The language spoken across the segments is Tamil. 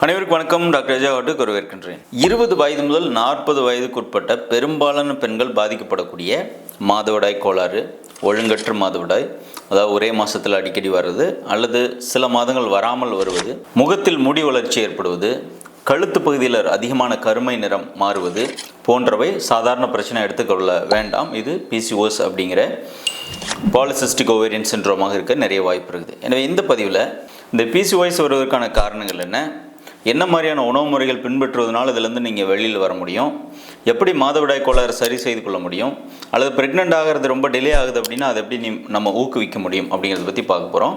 அனைவருக்கும் வணக்கம். டாக்டர் ராஜாவாட்டுக்கு வரவேற்கின்றேன். 20 வயது முதல் 40 வயதுக்குட்பட்ட பெரும்பாலான பெண்கள் பாதிக்கப்படக்கூடிய மாதவிடாய் கோளாறு, ஒழுங்கற்ற மாதவிடாய், அதாவது ஒரே மாதத்தில் அடிக்கடி வர்றது அல்லது சில மாதங்கள் வராமல் வருவது, முகத்தில் முடி வளர்ச்சி ஏற்படுவது, கழுத்து பகுதியில் அதிகமான கருமை நிறம் மாறுவது போன்றவை சாதாரண பிரச்சனை எடுத்துக்கொள்ள வேண்டாம். இது PCOS அப்படிங்கிற பாலிசிஸ்டிக் ஓவேரியன் சிண்ட்ரோமாக இருக்க நிறைய வாய்ப்பு இருக்குது. எனவே இந்த பதிவில் இந்த PCOS வருவதற்கான காரணங்கள் என்ன மாதிரியான உணவு முறைகள் பின்பற்றுவதனால் இதிலேருந்து நீங்கள் வெளியில் வர முடியும், எப்படி மாதவிடாய் கோளாறு சரி செய்து கொள்ள முடியும், அல்லது ப்ரெக்னென்ட் ஆகிறது ரொம்ப டிலே ஆகுது அப்படின்னா அதை எப்படி நம்ம ஊக்குவிக்க முடியும் அப்படிங்கிறத பற்றி பார்க்க போகிறோம்.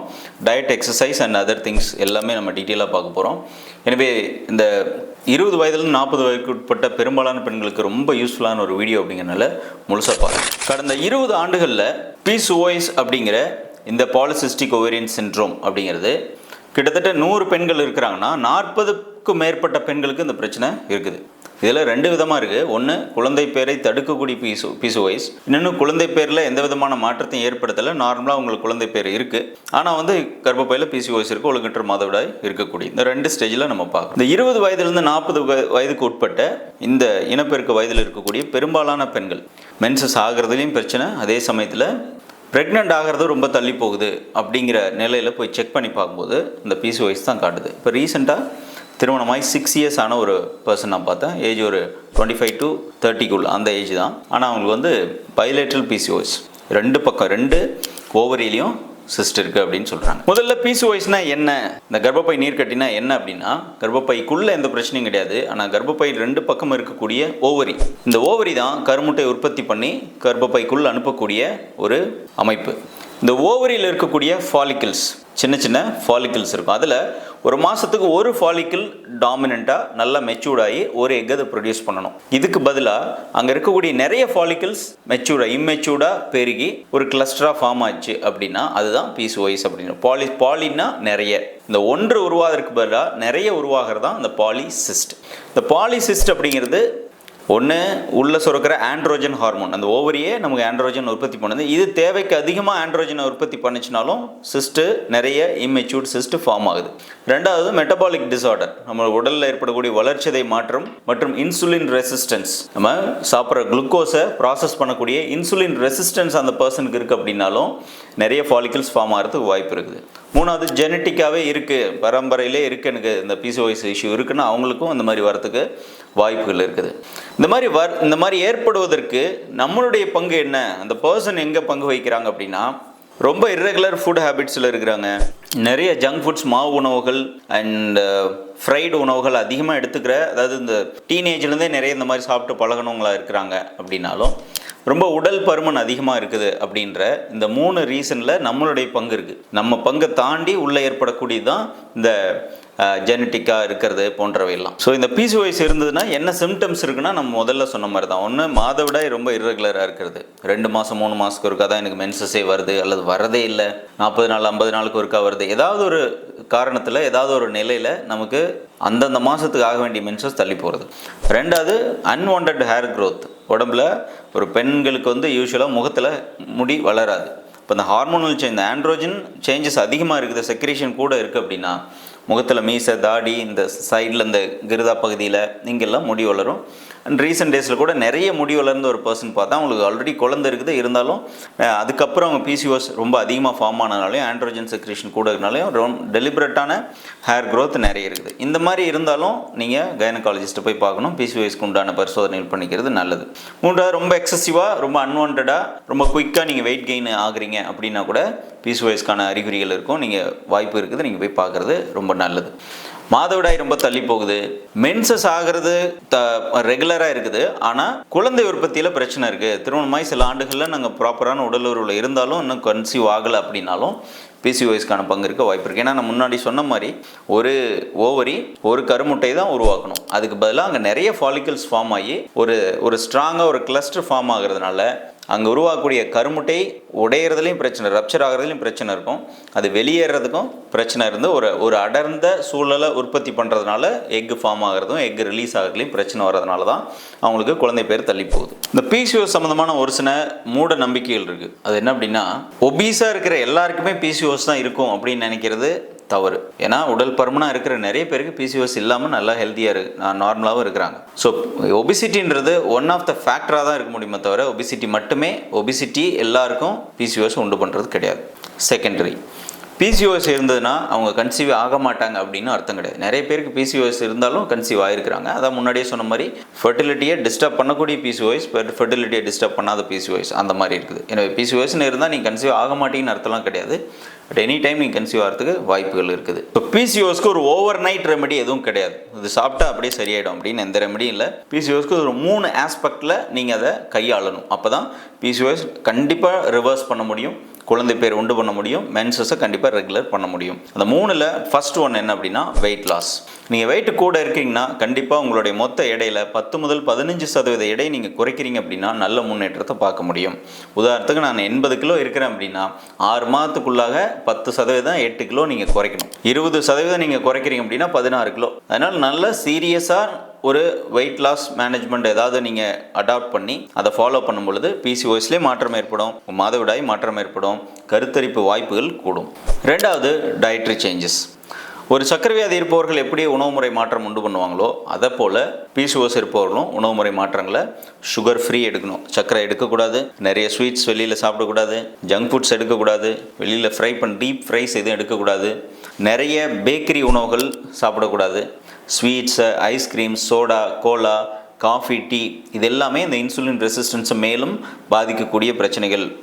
Diet, exercise and other things எல்லாமே நம்ம டீட்டெயிலாக பார்க்க போகிறோம். எனவே இந்த 20 வயதுலேருந்து 40 வயதுக்கு உட்பட்ட பெரும்பாலான பெண்களுக்கு ரொம்ப யூஸ்ஃபுல்லான ஒரு வீடியோ அப்படிங்கிறனால முழுசாக பாருங்கள். கடந்த 20 ஆண்டுகளில் PCOS அப்படிங்கிற இந்த பாலிசிஸ்டிக் ஓவேரியன் சிண்ட்ரோம் அப்படிங்கிறது கிட்டத்தட்ட 100 பெண்கள் இருக்கிறாங்கன்னா 40க்கும் மேற்பட்ட பெண்களுக்கு இந்த பிரச்சனை இருக்குது. இதில் 2 விதமாக இருக்குது. ஒன்று, குழந்தை பேரை தடுக்கக்கூடிய PCOS. இன்னொன்று, குழந்தை பேரில் எந்த விதமான மாற்றத்தையும் ஏற்படுத்தலை, நார்மலாக உங்களுக்கு குழந்தை பேர் இருக்குது, ஆனால் கர்ப்பப்பையில் PCOS இருக்குது, ஒழுங்கற்ற மாதவிடாய் இருக்கக்கூடிய இந்த 2 ஸ்டேஜில் நம்ம பார்க்கணும். இந்த 20 வயதுலேருந்து 40 வயதுக்கு உட்பட்ட இந்த இனப்பெருக்க வயதில் இருக்கக்கூடிய பெரும்பாலான பெண்கள் மென்சஸ் ஆகிறதுலையும் பிரச்சனை, அதே சமயத்தில் ப்ரெக்னென்ட் ஆகிறது ரொம்ப தள்ளி போகுது அப்படிங்கிற நிலையில் போய் செக் பண்ணி பார்க்கும்போது இந்த PCOS தான் காட்டுது. இப்போ ரீசெண்டாக திருமணமாகி 6 இயர்ஸ் ஆன ஒரு பர்சன் நான் பார்த்தேன். ஏஜ் ஒரு 25 to 30க்குள்ள அந்த ஏஜ் தான். ஆனால் அவங்களுக்கு பைலேட்ரல் PCOS, 2 பக்கம் 2 ஓவரியிலையும் சிஸ்ட் இருக்குது அப்படின்னு சொல்கிறாங்க. முதல்ல PCOSனா என்ன, இந்த கர்ப்பப்பை நீர்க்கட்டினா என்ன அப்படின்னா, கர்ப்பப்பைக்குள்ளே எந்த பிரச்சனையும் கிடையாது. ஆனால் கர்ப்பப்பை 2 பக்கம் இருக்கக்கூடிய ஓவரி, இந்த ஓவரி தான் கருமுட்டை உற்பத்தி பண்ணி கர்ப்பப்பைக்குள்ளே அனுப்பக்கூடிய ஒரு அமைப்பு. இந்த ஓவரியில் இருக்கக்கூடிய ஃபாலிக்கிள்ஸ், சின்ன சின்ன ஃபாலிக்கிள்ஸ் இருக்கும். அதில் ஒரு மாதத்துக்கு ஒரு ஃபாலிக்கிள் டாமினண்ட்டாக நல்லா மெச்சூர்டாகி ஒரு எக் அதை ப்ரொடியூஸ் பண்ணணும். இதுக்கு பதிலாக அங்கே இருக்கக்கூடிய நிறைய ஃபாலிக்கிள்ஸ் இம்மெச்சூர்டாக பெருகி ஒரு கிளஸ்டராக ஃபார்ம் ஆச்சு அப்படின்னா அதுதான் PCOS அப்படின்னு. பாலினா நிறைய, இந்த ஒன்று உருவாகிறதுக்கு பதிலாக நிறைய உருவாகிறது தான் இந்த பாலிசிஸ்ட். இந்த பாலிசிஸ்ட் அப்படிங்கிறது ஒன்று உள்ள சுரக்கிற ஆண்ட்ரோஜன் ஹார்மோன், அந்த ஓவரியே நமக்கு ஆண்ட்ரோஜன் உற்பத்தி பண்ணுது. இது தேவைக்கு அதிகமாக ஆண்ட்ரோஜனை உற்பத்தி பண்ணிச்சுனாலும் சிஸ்ட்டு, நிறைய இம்மெச்சூர்ட் சிஸ்ட் ஃபார்ம் ஆகுது. ரெண்டாவது மெட்டபாலிக் டிசார்டர், நம்ம உடலில் ஏற்படக்கூடிய வளர்ச்சிதை மாற்றம் மற்றும் இன்சுலின் ரெசிஸ்டன்ஸ், நம்ம சாப்பிட்ற குளுக்கோஸை ப்ராசஸ் பண்ணக்கூடிய இன்சுலின் ரெசிஸ்டன்ஸ் அந்த பர்சனுக்கு இருக்குது அப்படின்னாலும் நிறைய ஃபாலிக்கிள்ஸ் ஃபார்ம் ஆகிறதுக்கு வாய்ப்பு இருக்குது. மூணாவது, ஜெனட்டிக்காகவே இருக்குது, பரம்பரையிலே இருக்குது, எனக்கு இந்த PCOS இஷ்யூ இருக்குன்னா அவங்களுக்கும் அந்த மாதிரி வரத்துக்கு வாய்ப்புகள் இருக்குது. இந்த மாதிரி ஏற்படுவதற்கு நம்மளுடைய பங்கு என்ன, அந்த பர்சன் எங்கே பங்கு வகிக்கிறாங்க அப்படின்னா, ரொம்ப இர்ரெகுலர் ஃபுட் ஹேபிட்ஸில் இருக்கிறாங்க, நிறைய ஜங்க் ஃபுட்ஸ், மாவு உணவுகள் அண்ட் ஃப்ரைடு உணவுகள் அதிகமாக எடுத்துக்கிற, அதாவது இந்த டீனேஜ்லேருந்தே நிறைய இந்த மாதிரி சாப்பிட்டு பழகினவங்களாக இருக்கிறாங்க அப்படின்னாலும், ரொம்ப உடல் பருமன் அதிகமாக இருக்குது அப்படின்ற இந்த 3 ரீசனில் நம்மளுடைய பங்கு இருக்குது. நம்ம பங்கை தாண்டி உள்ளே ஏற்படக்கூடியது தான் இந்த ஜெனட்டிக்காக இருக்கிறது போன்றவையெல்லாம். ஸோ இந்த PCOS இருந்ததுன்னா என்ன சிம்டம்ஸ் இருக்குன்னா, நம்ம முதல்ல சொன்ன மாதிரி தான். ஒன்று, மாதவிடாய் ரொம்ப இர்ரெகுலராக இருக்கிறது, 2 மாதம் 3 மாதத்துக்கு ஒருக்கா தான் எனக்கு மென்சஸே வருது, அல்லது வரதே இல்லை, 40 நாள் 50 நாளுக்கு ஒருக்கா வருது. ஏதாவது ஒரு காரணத்தில், ஏதாவது ஒரு நிலையில் நமக்கு அந்தந்த மாதத்துக்கு ஆக வேண்டிய மென்சஸ் தள்ளி போகிறது. ரெண்டாவது, அன்வான்ட் ஹேர் க்ரோத், உடம்புல ஒரு பெண்களுக்கு யூஸ்வலாக முகத்தில் முடி வளராது. இப்போ இந்த ஹார்மோனல் சேஞ்ச், இந்த ஆண்ட்ரோஜன் சேஞ்சஸ் அதிகமாக இருக்குது, செக்ரேஷன் கூட இருக்குது அப்படின்னா முகத்தில் மீசை, தாடி, இந்த சைடில் இந்த கிருதா பகுதியில் இங்கெல்லாம் முடி வளரும். அண்ட் ரீசெண்ட் டேஸில் கூட நிறைய முடி வளர்ந்த ஒரு பர்சன் பார்த்தா அவங்களுக்கு ஆல்ரெடி குழந்தை இருக்குது, இருந்தாலும் அதுக்கப்புறம் அவங்க PCOS ரொம்ப அதிகமாக ஃபார்ம் ஆனதுனாலையும் ஆண்ட்ரோஜன் செக்ரேஷன் கூட இருக்கனாலையும் டெலிபரேட்டான ஹேர் க்ரோத் நிறைய இருக்குது. இந்த மாதிரி இருந்தாலும் நீங்கள் கைனகாலஜிஸ்ட்டை போய் பார்க்கணும், PCOSக்கு உண்டான பரிசோதனைகள் பண்ணிக்கிறது நல்லது. மூன்றாவது, ரொம்ப எக்ஸசிவாக, ரொம்ப அன்வான்டாக, ரொம்ப குயிக்காக நீங்கள் வெயிட் கெயின் ஆகுறீங்க அப்படின்னா கூட PCOSக்கான அறிகுறிகள் இருக்கும், நீங்கள் வாய்ப்பு இருக்குது, நீங்கள் போய் பார்க்குறது ரொம்ப நல்லது. மாதவிடாய் ரொம்ப தள்ளி போகுது, மென்சஸ் ஆகிறது ரெகுலராக இருக்குது, ஆனால் குழந்தை உற்பத்தியில் பிரச்சனை இருக்குது, திருமணமாய் சில ஆண்டுகளில் நாங்கள் ப்ராப்பரான உடல் உறவில் இருந்தாலும் இன்னும் கன்சீவ் ஆகலை அப்படின்னாலும் PCOSக்கான பங்கு இருக்க வாய்ப்பு இருக்குது. ஏன்னா நான் முன்னாடி சொன்ன மாதிரி ஒரு ஓவரி, ஒரு கருமுட்டை தான் உருவாக்கணும், அதுக்கு பதிலாக அங்கே நிறைய ஃபாலிக்கிள்ஸ் ஃபார்ம் ஆகி ஒரு ஸ்ட்ராங்காக ஒரு கிளஸ்டர் ஃபார்ம் ஆகிறதுனால அங்கே உருவாகக்கூடிய கருமுட்டை உடையிறதுலையும் பிரச்சனை, ரப்சர் ஆகிறதுலையும் பிரச்சனை இருக்கும், அது வெளியேறதுக்கும் பிரச்சனை இருந்து ஒரு அடர்ந்த சூழலை உற்பத்தி பண்ணுறதுனால எக் ஃபார்ம் ஆகிறதும் எக் ரிலீஸ் ஆகிறதுலையும் பிரச்சனை வர்றதுனால தான் அவங்களுக்கு குழந்தை பேர் தள்ளி போகுது. இந்த PCOS சம்மந்தமான ஒரு சில மூட நம்பிக்கைகள் இருக்குது. அது என்ன அப்படின்னா, ஒபீஸாக இருக்கிற எல்லாருக்குமே PCOS தான் இருக்கும் அப்படின்னு நினைக்கிறது தவறு. ஏன்னா உடல் பருமனாக இருக்கிற நிறைய பேருக்கு பிசிஓஎஸ் இல்லாமல் நல்லா ஹெல்த்தியாக நார்மலாகவும் இருக்கிறாங்க. ஸோ ஒபிசிட்டின்றது ஒன் ஆஃப் த ஃபேக்டராக தான் இருக்க முடியுமே தவிர ஒபிசிட்டி எல்லாருக்கும் பிசிஓஎஸ் உண்டு பண்ணுறது கிடையாது. செகண்டரி, பிசிஓஎஸ் இருந்ததுன்னா அவங்க கன்சீவ் ஆக மாட்டாங்க அப்படின்னு அர்த்தம் கிடையாது. நிறைய பேருக்கு பிசிஓஎஸ் இருந்தாலும் கன்சீவ் ஆகிருக்கிறாங்க. அதான் முன்னாடியே சொன்ன மாதிரி ஃபெர்டிலிட்டியை டிஸ்டர்ப் பண்ணக்கூடிய பிசிஓஎஸ், ஃபெர்டிலிட்டியை டிஸ்டர்ப் பண்ணாத பிசிஓஎஸ் அந்த மாதிரி இருக்குது. எனவே பிசிஓஎஸ்ன்னு இருந்தால் நீங்கள் கன்சீவ் ஆக மாட்டீங்கன்னு அர்த்தம்லாம் கிடையாது. பட் எனி டைம் நீங்கள் கன்சீவ் ஆகிறதுக்கு வாய்ப்புகள் இருக்குது. இப்போ பிசிஓஎஸ்க்கு ஒரு ஓவர் நைட் ரெமெடி எதுவும் கிடையாது. இது சாப்பிட்டா அப்படியே சரியாயிடும் அப்படின்னு எந்த ரெமெடியும் இல்லை. பிசிஓஎஸ்க்கு ஒரு 3 ஆஸ்பெக்டில் நீங்கள் அதை கையாளணும். அப்போ தான் பிசிஓஎஸ் கண்டிப்பாக ரிவர்ஸ் பண்ண முடியும், குழந்தை பேர் உண்டு பண்ண முடியும், மென்சஸை கண்டிப்பாக ரெகுலர் பண்ண முடியும். அந்த 3ல் ஃபர்ஸ்ட் ஒன் என்ன அப்படின்னா வெயிட் லாஸ். நீங்கள் வெயிட் கூட இருக்கீங்கன்னா கண்டிப்பாக உங்களுடைய மொத்த எடையில் 10 முதல் 15% எடை நீங்கள் குறைக்கிறீங்க அப்படின்னா நல்ல முன்னேற்றத்தை பார்க்க முடியும். உதாரணத்துக்கு நான் 80 கிலோ இருக்கிறேன் அப்படின்னா 6 மாதத்துக்குள்ளாக 10% 8 கிலோ நீங்கள் குறைக்கணும். 20% நீங்கள் குறைக்கிறீங்க அப்படின்னா 16 கிலோ. அதனால் நல்ல சீரியஸாக ஒரு வெயிட் லாஸ் மேனேஜ்மெண்ட் ஏதாவது நீங்கள் அடாப்ட் பண்ணி அதை ஃபாலோ பண்ணும் பொழுது பிசிஓஎஸ்லேயே மாற்றம் ஏற்படும், மாதவிடாய் மாற்றம் ஏற்படும், கருத்தரிப்பு வாய்ப்புகள் கூடும். ரெண்டாவது, டயட்ரி சேஞ்சஸ். ஒரு சர்க்கரை வியாதி இருப்பவர்கள் எப்படி உணவு முறை மாற்றம் உண்டு பண்ணுவாங்களோ அதை போல் பிசிஓஎஸ் இருப்பவர்களும் உணவு முறை மாற்றங்களை சுகர் ஃப்ரீ எடுக்கணும். சர்க்கரை எடுக்கக்கூடாது, நிறைய ஸ்வீட்ஸ் வெளியில் சாப்பிடக்கூடாது, ஜங்க் ஃபுட்ஸ் எடுக்கக்கூடாது, வெளியில் டீப் ஃப்ரைஸ் எதுவும் எடுக்கக்கூடாது, நிறைய பேக்கரி உணவுகள் சாப்பிடக்கூடாது, sweets, ice cream, soda, cola, coffee, tea இது எல்லாமே இந்த இன்சுலின் ரெசிஸ்டன்ஸை மேலும் பாதிக்கக்கூடிய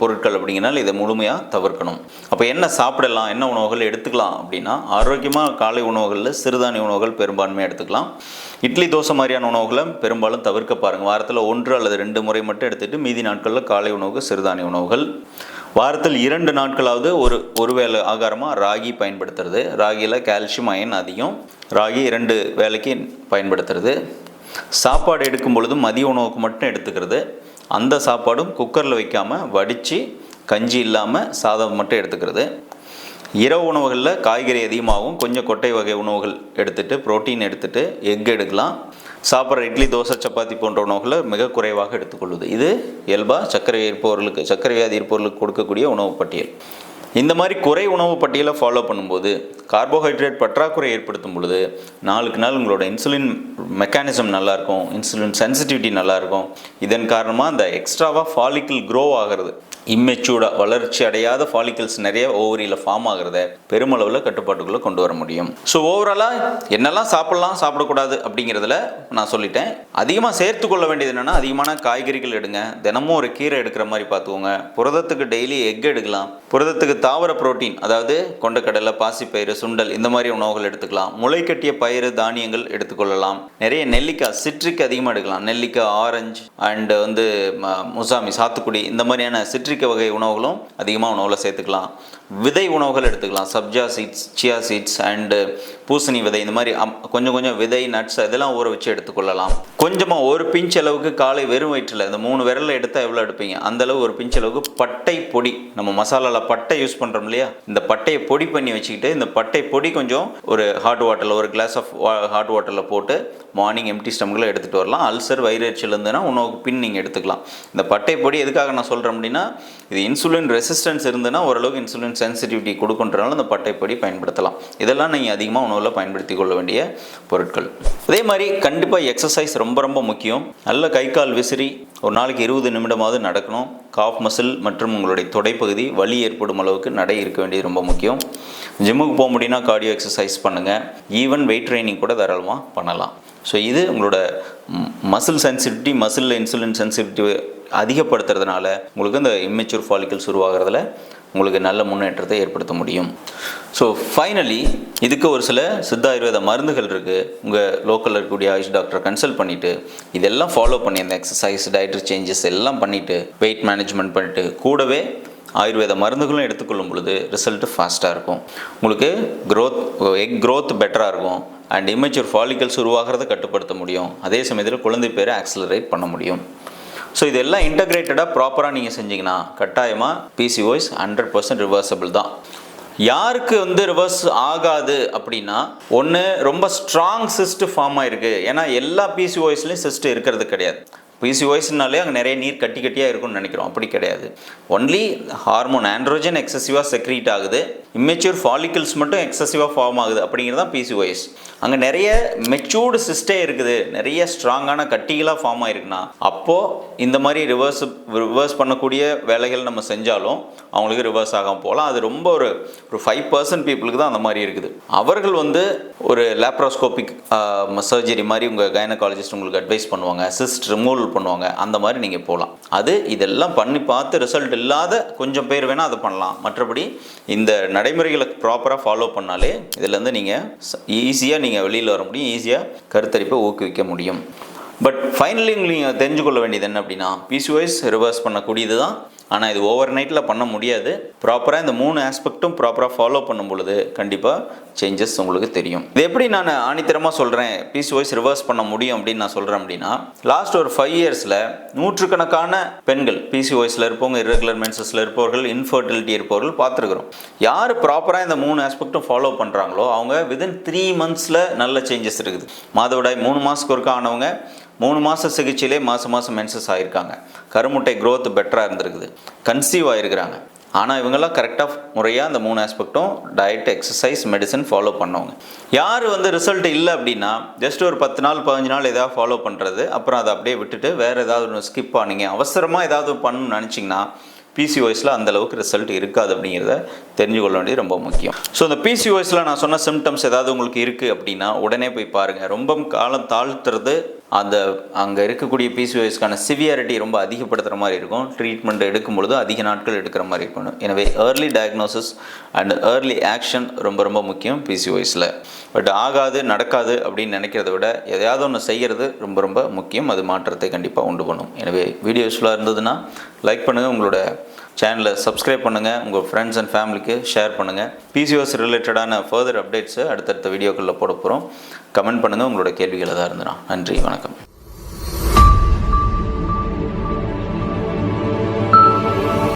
பொருட்கள் அப்படிங்கிறனால இதை முழுமையாக தவிர்க்கணும். அப்போ என்ன சாப்பிடலாம், என்ன உணவுகள் எடுத்துக்கலாம் அப்படின்னா ஆரோக்கியமாக காலை உணவுகளில் சிறுதானிய உணவுகள் பெரும்பான்மையாக எடுத்துக்கலாம். இட்லி, தோசை மாதிரியான உணவுகளை பெரும்பாலும் தவிர்க்க பாருங்கள். வாரத்தில் 1 அல்லது 2 முறை மட்டும் எடுத்துகிட்டு மீதி நாட்களில் காலை உணவுக்கு சிறுதானிய உணவுகள். வாரத்தில் 2 நாட்களாவது ஒரு வேளை ஆகாரமாக ராகி பயன்படுத்துறது. ராகியில் கால்சியம், அயன் அதிகம். ராகி 2 வேளைக்கு பயன்படுத்துறது. சாப்பாடு எடுக்கும் பொழுது மதிய உணவுக்கு மட்டும் எடுத்துக்கிறது. அந்த சாப்பாடும் குக்கரில் வைக்காமல் வடித்து கஞ்சி இல்லாமல் சாதம் மட்டும் எடுத்துக்கிறது. இரவு உணவுகளில் காய்கறி அதிகமாகவும் கொஞ்சம் கொட்டை வகை உணவுகள் எடுத்துகிட்டு புரோட்டீன் எடுத்துகிட்டு எக் எடுக்கலாம். சாப்பிட்ற இட்லி, தோசை, சப்பாத்தி போன்ற உணவுகளை மிக குறைவாக எடுத்துக்கொள்வது. இது இயல்பாக சர்க்கரை வியாதி இருப்பவர்களுக்கு கொடுக்கக்கூடிய உணவு பட்டியல். இந்த மாதிரி குறை உணவு பட்டியலை ஃபாலோ பண்ணும்போது கார்போஹைட்ரேட் பற்றாக்குறை ஏற்படுத்தும் பொழுது நாளுக்கு நாள் உங்களோட இன்சுலின் மெக்கானிசம் நல்லாயிருக்கும், இன்சுலின் சென்சிட்டிவிட்டி நல்லாயிருக்கும். இதன் காரணமாக அந்த எக்ஸ்ட்ராவாக ஃபாலிக்கிள் க்ரோ ஆகிறது, இம்மெச்சூர்டாக வளர்ச்சி அடையாத ஃபாலிக்கல்ஸ் நிறைய ஓவரியில் ஃபார்ம் ஆகிறத பெருமளவில் கட்டுப்பாட்டுக்குள்ளே கொண்டு வர முடியும். ஸோ ஓவராலாக என்னெல்லாம் சாப்பிட்லாம், சாப்பிடக்கூடாது அப்படிங்கிறதுல நான் சொல்லிட்டேன். அதிகமாக சேர்த்து கொள்ள வேண்டியது என்னென்னா அதிகமான காய்கறிகள் எடுங்க, தினமும் ஒரு கீரை எடுக்கிற மாதிரி பார்த்துக்கோங்க. புரதத்துக்கு டெய்லி எக் எடுக்கலாம். புரதத்துக்கு தாவர புரோட்டீன், அதாவது கொண்டக்கடலை, பாசிப்பயிறு, சுண்டல் இந்த மாதிரி உணவுகள் எடுத்துக்கலாம். முளைக்கட்டிய பயிறு, தானியங்கள் எடுத்துக்கொள்ளலாம். நிறைய நெல்லிக்காய், சிட்ரிக் அதிகமாக எடுக்கலாம். நெல்லிக்காய், ஆரஞ்சு அண்டு முசாமி, சாத்துக்குடி இந்த மாதிரியான சிட்ரிக் வகை உணவுகளும் அதிகமாக உணவில் சேர்த்துக்கலாம். விதை உணவுகள் எடுத்துக்கலாம். Sabja seeds, chia seeds and பூசணி விதை, இந்த மாதிரி கொஞ்சம் விதை, நட்ஸ் இதெல்லாம் ஊற வச்சு எடுத்துக்கொள்ளலாம். கொஞ்சமாக ஒரு பிஞ்ச் அளவுக்கு காலை வெறும் வயிற்றில், இந்த 3 விரலில் எடுத்தால் எவ்வளோ எடுப்பீங்க அந்தளவு ஒரு பிஞ்ச் அளவுக்கு பட்டை பொடி, நம்ம மசாலாவில் பட்டை யூஸ் பண்ணுறோம் இல்லையா, இந்த பட்டையை பொடி பண்ணி வச்சுக்கிட்டு இந்த பட்டை பொடி கொஞ்சம் ஒரு ஹாட் வாட்டரில், ஒரு கிளாஸ் ஆஃப் ஹாட் வாட்டரில் போட்டு மார்னிங் எம்டி ஸ்டமக்கில் எடுத்துகிட்டு வரலாம். அல்சர், வயிறு எரிச்சல் இருந்ததுன்னா உணவுக்கு பின் நீங்கள் எடுத்துக்கலாம். இந்த பட்டை பொடி எதுக்காக நான் சொல்கிறேன் அப்படின்னா இது இன்சுலின் ரெசிஸ்டன்ஸ் இருந்ததுன்னா ஓரளவுக்கு இன்சுலின் சென்சிட்டிவிட்டி கொடுக்குன்றனால இந்த பட்டைப்பொடி பயன்படுத்தலாம். இதெல்லாம் நீங்கள் அதிகமாக உணவில் பயன்படுத்தி கொள்ள வேண்டிய பொருட்கள். அதே மாதிரி கண்டிப்பாக எக்ஸசைஸ் ரொம்ப ரொம்ப முக்கியம். நல்ல கை கால் விசிறி ஒரு நாளைக்கு 20 நிமிடமாவது நடக்கணும். காஃப் மசில் மற்றும் உங்களுடைய தொடைப்பகுதி வலி ஏற்படும் அளவுக்கு நடை இருக்க வேண்டியது ரொம்ப முக்கியம். ஜிம்முக்கு போக முடியும்னா கார்டியோ எக்ஸசைஸ் பண்ணுங்கள். ஈவன் வெயிட் ட்ரைனிங் கூட தாராளமாக பண்ணலாம். ஸோ இது உங்களோட மசில் சென்சிட்டிவிட்டி, மசிலில் இன்சுலின் சென்சிட்டிவிட்டி அதிகப்படுத்துறதுனால உங்களுக்கு இந்த இம்மெச்சூர் ஃபாலிக்கல்ஸ் உருவாகிறதுல உங்களுக்கு நல்ல முன்னேற்றத்தை ஏற்படுத்த முடியும். ஸோ ஃபைனலி இதுக்கு ஒரு சில சித்த ஆயுர்வேத மருந்துகள் இருக்குது. உங்கள் லோக்கலில் இருக்கக்கூடிய ஆயுஷ் டாக்டரை கன்சல்ட் பண்ணிவிட்டு இதெல்லாம் ஃபாலோ பண்ணி அந்த எக்ஸசைஸ், டயட்ரி சேஞ்சஸ் எல்லாம் பண்ணிவிட்டு வெயிட் மேனேஜ்மெண்ட் பண்ணிவிட்டு கூடவே ஆயுர்வேத மருந்துகளும் எடுத்துக்கொள்ளும் பொழுது ரிசல்ட்டு ஃபாஸ்ட்டாக இருக்கும். உங்களுக்கு எக் க்ரோத் பெட்டராக இருக்கும் அண்ட் இம்மெச்சூர் ஃபாலிக்கல்ஸ் உருவாகிறத கட்டுப்படுத்த முடியும். அதே சமயத்தில் குழந்தை பேரை ஆக்சிலரேட் பண்ண முடியும். ஸோ இதெல்லாம் இன்டகிரேட்டடாக ப்ராப்பராக நீங்கள் செஞ்சிங்கன்னா கட்டாயமாக பிசிஓஎஸ் 100% ரிவர்சபிள் தான். யாருக்கு ரிவர்ஸ் ஆகாது அப்படின்னா, ஒன்று ரொம்ப ஸ்ட்ராங் சிஸ்ட் ஃபார்ம் ஆகிருக்கு. ஏன்னா எல்லா பிசிஓஎஸ்லையும் சிஸ்ட் இருக்கிறது கிடையாது. பிசிஓஎஸ்னாலே அங்கே நிறைய நீர் கட்டி கட்டியாக இருக்கும்னு நினைக்கிறோம். அப்படி கிடையாது. ஒன்லி ஹார்மோன் ஆண்ட்ரோஜன் எக்ஸசிவாக செக்ரீட் ஆகுது, இம்மெச்சூர் ஃபாலிகல்ஸ் மட்டும் எக்ஸசிவாக ஃபார்ம் ஆகுது, அப்படிங்கிறது தான் பிசிஓஎஸ். அங்கே நிறைய மெச்சூர்டு சிஸ்டே இருக்குது, நிறைய ஸ்ட்ராங்கான கட்டிகளாக ஃபார்ம் ஆகிருக்குன்னா அப்போது இந்த மாதிரி ரிவர்ஸ் பண்ணக்கூடிய வேலைகள் நம்ம செஞ்சாலும் அவங்களுக்கு ரிவர்ஸ் ஆகாமல் போகலாம். அது ரொம்ப ஒரு 5% பீப்புளுக்கு தான் அந்த மாதிரி இருக்குது. அவர்கள் ஒரு லேப்ரோஸ்கோபிக் சர்ஜரி மாதிரி உங்கள் கைனகாலஜிஸ்ட் உங்களுக்கு அட்வைஸ் பண்ணுவாங்க, சிஸ்ட் ரிமூவல் பண்ணுவாங்க, அந்த மாதிரி நீங்கள் போகலாம். அது இதெல்லாம் பண்ணி பார்த்து ரிசல்ட் இல்லாத கொஞ்சம் பேர் வேணால் அதை பண்ணலாம். மற்றபடி இந்த நடைமுறைகளை ப்ராப்பராக ஃபாலோ பண்ணாலே இதிலேருந்து நீங்கள் ஈஸியாக நீங்கள் வெளியில் வர முடியும், ஈஸியாக கருத்தரிப்பை ஊக்குவிக்க முடியும். பட் ஃபைனலி நீங்கள் தெரிஞ்சுக்கொள்ள வேண்டியது என்ன அப்படின்னா, பிசிஓஎஸ் ரிவர்ஸ் பண்ணக்கூடியது தான். ஆனால் இது ஓவர் நைட்டில் பண்ண முடியாது. ப்ராப்பராக இந்த 3 ஆஸ்பெக்ட்டும் ப்ராப்பராக ஃபாலோ பண்ணும் பொழுது கண்டிப்பாக சேஞ்சஸ் உங்களுக்கு தெரியும். இது எப்படி நான் ஆணித்தரமாக சொல்கிறேன் பிசிஓஎஸ் ரிவர்ஸ் பண்ண முடியும் அப்படின்னு நான் சொல்கிறேன் அப்படின்னா, லாஸ்ட் ஒரு 5 இயர்ஸில் நூற்றுக்கணக்கான பெண்கள் பிசிஓஎஸில் இருப்பவங்க, இர்ரெகுலர் மென்சஸில் இருப்பவர்கள், இன்ஃபர்டிலிட்டி இருப்பவர்கள் பார்த்துருக்குறோம். யார் ப்ராப்பராக இந்த 3 ஆஸ்பெக்ட்டும் ஃபாலோ பண்ணுறாங்களோ அவங்க வித்தின் 3 மந்த்ஸில் நல்ல சேஞ்சஸ் இருக்குது. மாதவிடாய் 3 மாதத்துக்கு ஒருக்கா ஆனவங்க 3 மாத சிகிச்சையிலே மாதம் மென்சஸ் ஆகியிருக்காங்க. கருமுட்டை க்ரோத் பெட்டராக இருந்திருக்குது, கன்சீவ் ஆகிருக்கிறாங்க. ஆனால் இவங்கெல்லாம் கரெக்டாக முறையாக அந்த 3 ஆஸ்பெக்டும் டயட், எக்ஸசைஸ், மெடிசன் ஃபாலோ பண்ணவங்க. யார் ரிசல்ட் இல்லை அப்படின்னா ஜஸ்ட் ஒரு 10 நாள் 15 நாள் ஏதாவது ஃபாலோ பண்ணுறது, அப்புறம் அதை அப்படியே விட்டுட்டு வேறு ஏதாவது ஒன்று ஸ்கிப் ஆனீங்க, அவசரமாக ஏதாவது பண்ணணும்னு நினச்சிங்கன்னா பிசிஓஎஸில் அந்தளவுக்கு ரிசல்ட் இருக்காது அப்படிங்கிறத தெரிஞ்சு கொள்ள வேண்டியது ரொம்ப முக்கியம். ஸோ இந்த பிசிஓஎஸில் நான் சொன்ன சிம்டம்ஸ் ஏதாவது உங்களுக்கு இருக்குது அப்படின்னா உடனே போய் பாருங்கள். ரொம்ப காலம் தாழ்த்துறது அங்கே இருக்கக்கூடிய பிசிஓஎஸ்க்கான சிவியாரிட்டி ரொம்ப அதிகப்படுத்துகிற மாதிரி இருக்கும். ட்ரீட்மெண்ட் எடுக்கும் பொழுது அதிக நாட்கள் எடுக்கிற மாதிரி இருக்கணும். எனவே early diagnosis and early action ரொம்ப ரொம்ப முக்கியம் பிசிஓஎஸில். பட் ஆகாது நடக்காது அப்படின்னு நினைக்கிறத விட எதையாவது ஒன்று செய்கிறது ரொம்ப ரொம்ப முக்கியம். அது மாற்றத்தை கண்டிப்பாக உண்டு பண்ணும். எனவே வீடியோ யூஸ்ஃபுல்லாக இருந்ததுன்னா லைக் பண்ணுங்கள், உங்களோட சேனலை சப்ஸ்கிரைப் பண்ணுங்கள், உங்கள் ஃப்ரெண்ட்ஸ் அண்ட் ஃபேமிலிக்கு ஷேர் பண்ணுங்கள். பிசிஓஎஸ் ரிலேட்டடான ஃபர்தர் அப்டேட்ஸை அடுத்தடுத்த வீடியோக்களில் போட போகிறோம். கமெண்ட் பண்ணுங்கள் உங்களோட கேள்விகள் எதாக இருந்ததுன்னா. நன்றி, வணக்கம்.